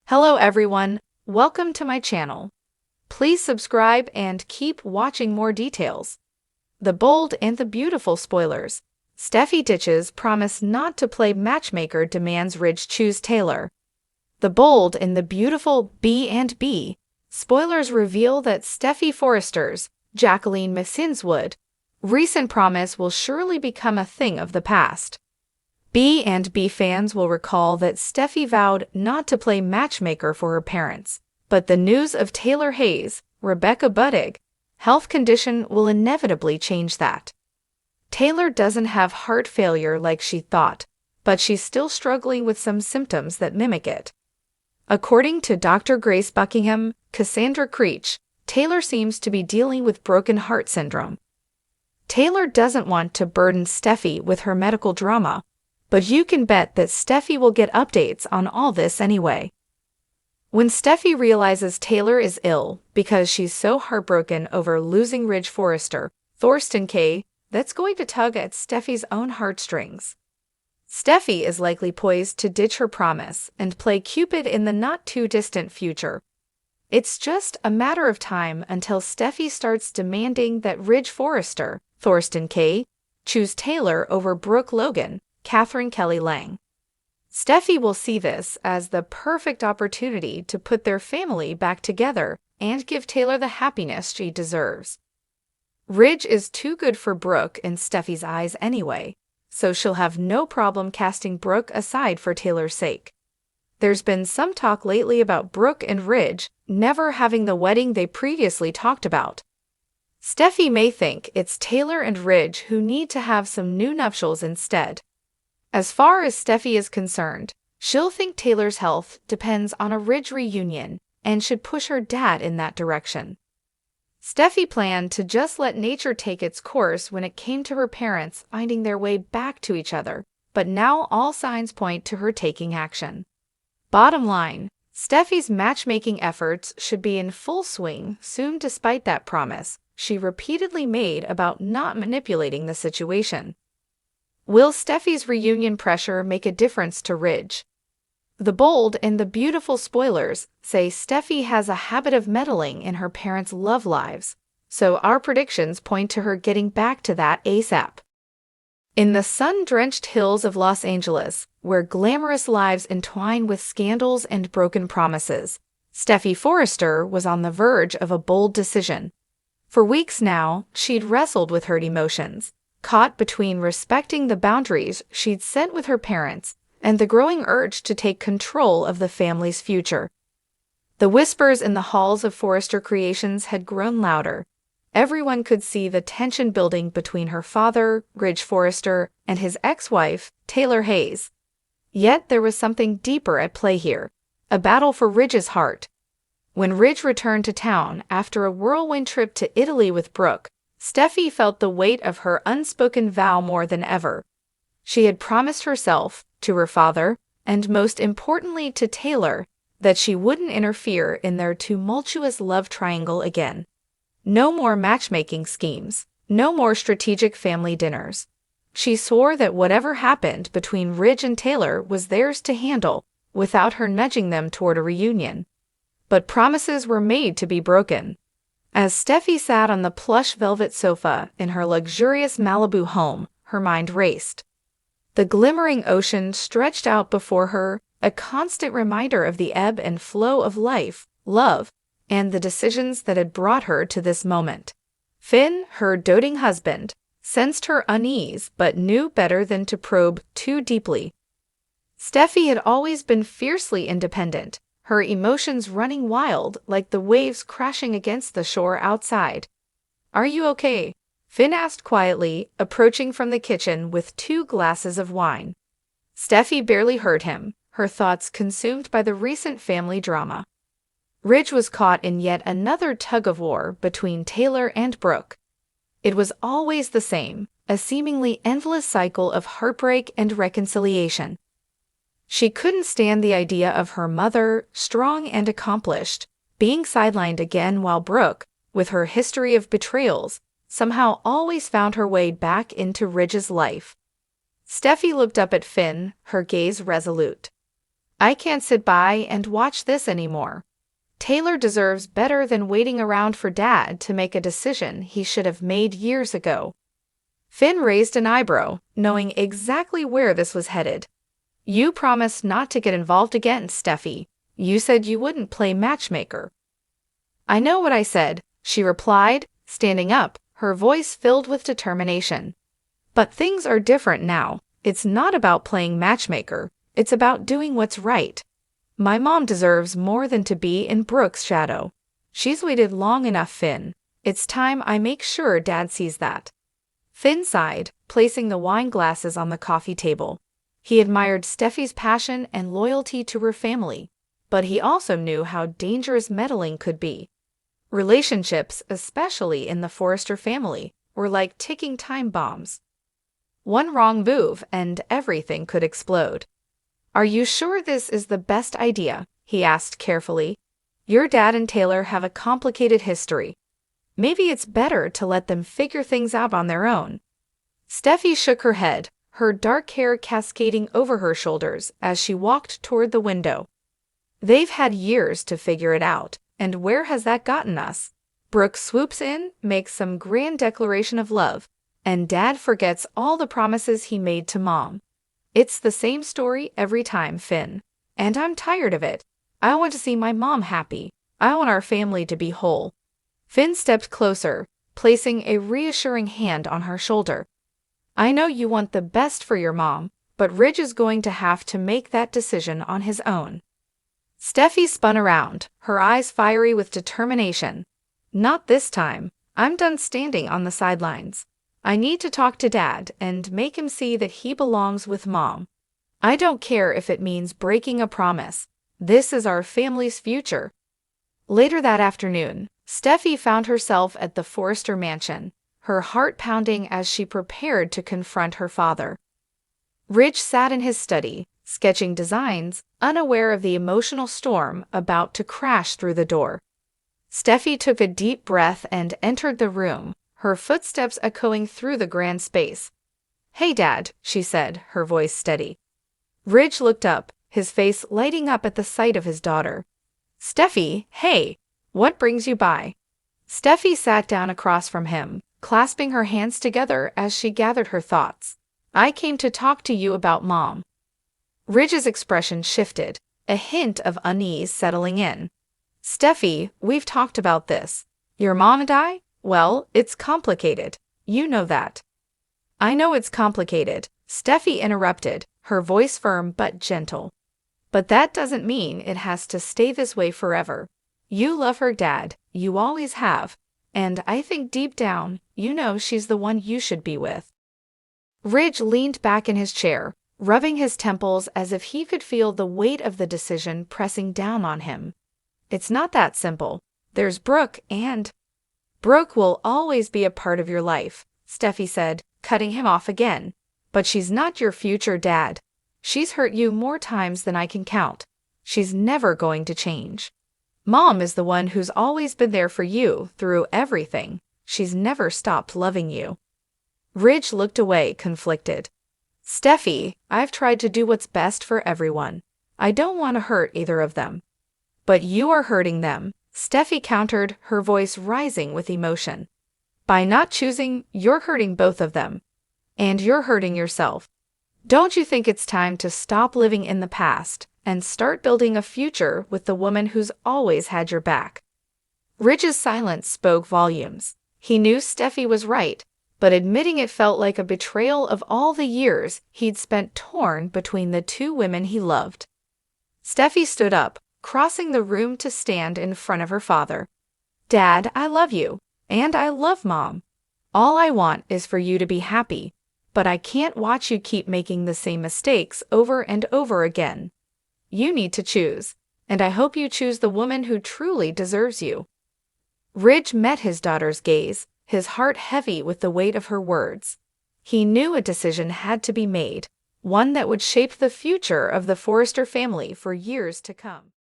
Hello everyone, welcome to my channel. Please subscribe and keep watching more details. The bold and the beautiful spoilers. Steffy ditches promise not to play matchmaker, demands Ridge choose Taylor. The bold and the beautiful B&B. Spoilers reveal that Steffy Forrester's Jacqueline Messinswood recent promise will surely become a thing of the past. B&B fans will recall that Steffy vowed not to play matchmaker for her parents, but the news of Taylor Hayes' Rebecca Budig health condition will inevitably change that. Taylor doesn't have heart failure like she thought, but she's still struggling with some symptoms that mimic it. According to Dr. Grace Buckingham, Cassandra Creech, Taylor seems to be dealing with broken heart syndrome. Taylor doesn't want to burden Steffy with her medical drama, but you can bet that Steffy will get updates on all this anyway. When Steffy realizes Taylor is ill because she's so heartbroken over losing Ridge Forrester, Thorsten K., that's going to tug at Steffy's own heartstrings. Steffy is likely poised to ditch her promise and play Cupid in the not-too-distant future. It's just a matter of time until Steffy starts demanding that Ridge Forrester, Thorsten K., choose Taylor over Brooke Logan, Catherine Kelly Lang. Steffy will see this as the perfect opportunity to put their family back together and give Taylor the happiness she deserves. Ridge is too good for Brooke in Steffy's eyes anyway, so she'll have no problem casting Brooke aside for Taylor's sake. There's been some talk lately about Brooke and Ridge never having the wedding they previously talked about. Steffy may think it's Taylor and Ridge who need to have some new nuptials instead. As far as Steffy is concerned, she'll think Taylor's health depends on a Ridge reunion and should push her dad in that direction. Steffy planned to just let nature take its course when it came to her parents finding their way back to each other, but now all signs point to her taking action. Bottom line, Steffy's matchmaking efforts should be in full swing soon despite that promise she repeatedly made about not manipulating the situation. Will Steffy's reunion pressure make a difference to Ridge? The bold and the beautiful spoilers say Steffy has a habit of meddling in her parents' love lives, so our predictions point to her getting back to that ASAP. In the sun-drenched hills of Los Angeles, where glamorous lives entwine with scandals and broken promises, Steffy Forrester was on the verge of a bold decision. For weeks now, she'd wrestled with her emotions, caught between respecting the boundaries she'd set with her parents and the growing urge to take control of the family's future. The whispers in the halls of Forrester Creations had grown louder. Everyone could see the tension building between her father, Ridge Forrester, and his ex-wife, Taylor Hayes. Yet there was something deeper at play here, a battle for Ridge's heart. When Ridge returned to town after a whirlwind trip to Italy with Brooke, Steffy felt the weight of her unspoken vow more than ever. She had promised herself, to her father, and most importantly to Taylor, that she wouldn't interfere in their tumultuous love triangle again. No more matchmaking schemes, no more strategic family dinners. She swore that whatever happened between Ridge and Taylor was theirs to handle, without her nudging them toward a reunion. But promises were made to be broken. As Steffy sat on the plush velvet sofa in her luxurious Malibu home, her mind raced. The glimmering ocean stretched out before her, a constant reminder of the ebb and flow of life, love, and the decisions that had brought her to this moment. Finn, her doting husband, sensed her unease but knew better than to probe too deeply. Steffy had always been fiercely independent, her emotions running wild like the waves crashing against the shore outside. "Are you okay?" Finn asked quietly, approaching from the kitchen with 2 glasses of wine. Steffy barely heard him, her thoughts consumed by the recent family drama. Ridge was caught in yet another tug-of-war between Taylor and Brooke. It was always the same, a seemingly endless cycle of heartbreak and reconciliation. She couldn't stand the idea of her mother, strong and accomplished, being sidelined again while Brooke, with her history of betrayals, somehow always found her way back into Ridge's life. Steffy looked up at Finn, her gaze resolute. I can't sit by and watch this anymore. Taylor deserves better than waiting around for Dad to make a decision he should have made years ago. Finn raised an eyebrow, knowing exactly where this was headed. You promised not to get involved again, Steffy. You said you wouldn't play matchmaker. I know what I said, she replied, standing up, her voice filled with determination. But things are different now. It's not about playing matchmaker. It's about doing what's right. My mom deserves more than to be in Brooke's shadow. She's waited long enough, Finn. It's time I make sure Dad sees that. Finn sighed, placing the wine glasses on the coffee table. He admired Steffy's passion and loyalty to her family, but he also knew how dangerous meddling could be. Relationships, especially in the Forrester family, were like ticking time bombs. One wrong move and everything could explode. Are you sure this is the best idea? He asked carefully. Your dad and Taylor have a complicated history. Maybe it's better to let them figure things out on their own. Steffy shook her head, her dark hair cascading over her shoulders as she walked toward the window. They've had years to figure it out, and where has that gotten us? Brooke swoops in, makes some grand declaration of love, and Dad forgets all the promises he made to Mom. It's the same story every time, Finn. And I'm tired of it. I want to see my mom happy. I want our family to be whole. Finn stepped closer, placing a reassuring hand on her shoulder. I know you want the best for your mom, but Ridge is going to have to make that decision on his own. Steffy spun around, her eyes fiery with determination. Not this time. I'm done standing on the sidelines. I need to talk to Dad and make him see that he belongs with Mom. I don't care if it means breaking a promise. This is our family's future. Later that afternoon, Steffy found herself at the Forrester mansion, her heart pounding as she prepared to confront her father. Ridge sat in his study, sketching designs, unaware of the emotional storm about to crash through the door. Steffy took a deep breath and entered the room, her footsteps echoing through the grand space. Hey, Dad, she said, her voice steady. Ridge looked up, his face lighting up at the sight of his daughter. Steffy, hey, what brings you by? Steffy sat down across from him, clasping her hands together as she gathered her thoughts. I came to talk to you about Mom. Ridge's expression shifted, a hint of unease settling in. Steffy, we've talked about this. Your mom and I? Well, it's complicated. You know that. I know it's complicated, Steffy interrupted, her voice firm but gentle. But that doesn't mean it has to stay this way forever. You love her, Dad, you always have, and I think deep down, you know she's the one you should be with. Ridge leaned back in his chair, rubbing his temples as if he could feel the weight of the decision pressing down on him. It's not that simple. There's Brooke and... Brooke will always be a part of your life, Steffy said, cutting him off again. But she's not your future dad. She's hurt you more times than I can count. She's never going to change. Mom is the one who's always been there for you through everything. She's never stopped loving you. Ridge looked away, conflicted. Steffy, I've tried to do what's best for everyone. I don't want to hurt either of them. But you are hurting them, Steffy countered, her voice rising with emotion. By not choosing, you're hurting both of them. And you're hurting yourself. Don't you think it's time to stop living in the past and start building a future with the woman who's always had your back? Ridge's silence spoke volumes. He knew Steffy was right, but admitting it felt like a betrayal of all the years he'd spent torn between the two women he loved. Steffy stood up, crossing the room to stand in front of her father. Dad, I love you, and I love Mom. All I want is for you to be happy, but I can't watch you keep making the same mistakes over and over again. You need to choose, and I hope you choose the woman who truly deserves you. Ridge met his daughter's gaze, his heart heavy with the weight of her words. He knew a decision had to be made, one that would shape the future of the Forrester family for years to come.